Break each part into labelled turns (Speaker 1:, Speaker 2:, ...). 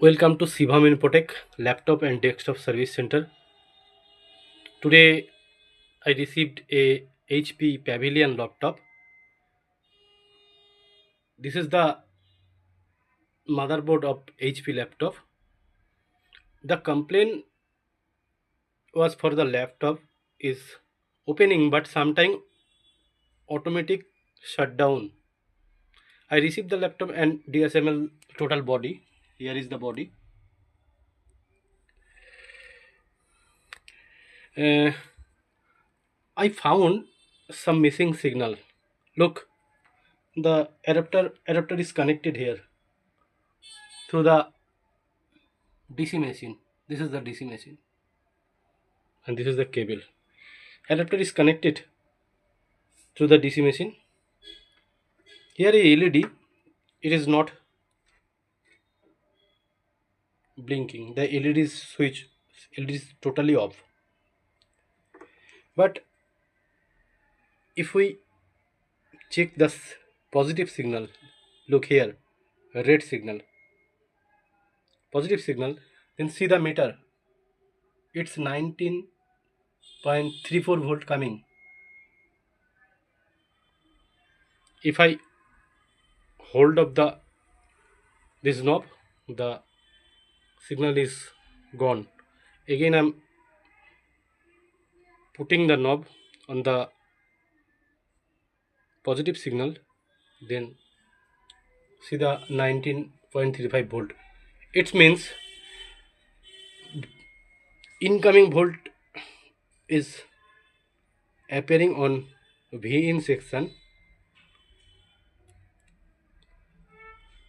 Speaker 1: Welcome to Shivam Infotech Laptop and Desktop Service Center. Today I received a HP Pavilion laptop. This is the motherboard of HP laptop. The complaint was for the laptop is opening but sometime automatic shutdown. I received the laptop and DSML total body. Here is the body. Uh, I found some missing signal. Look, the adapter is connected here through the DC machine. This is the DC machine and this is the cable. Adapter is connected through the DC machine. Here a LED, it is not blinking. The LED is switch, LED is totally off. But if we check the positive signal, look here, red signal, positive signal, then see the meter. It's 19.34 volt coming. If I hold up this knob, the signal is gone. Again I'm putting the knob on the positive signal, then see the 19.35 volt. It means incoming volt is appearing on V in section,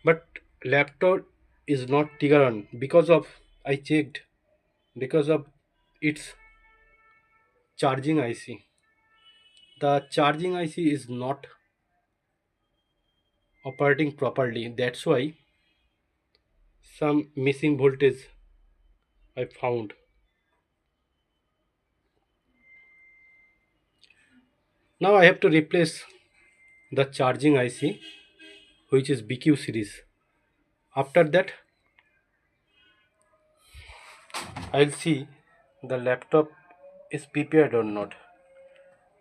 Speaker 1: but laptop is not trigger on because of I checked because of its charging IC. The charging IC is not operating properly. That's why some missing voltage I found. Now I have to replace the charging IC, which is BQ series. After that I'll see the laptop is prepared or not.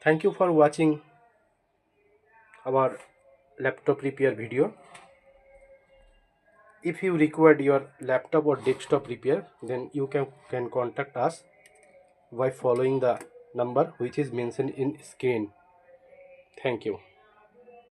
Speaker 1: Thank you for watching our laptop repair video. If you require your laptop or desktop repair, then you can contact us by following the number which is mentioned in screen. Thank you.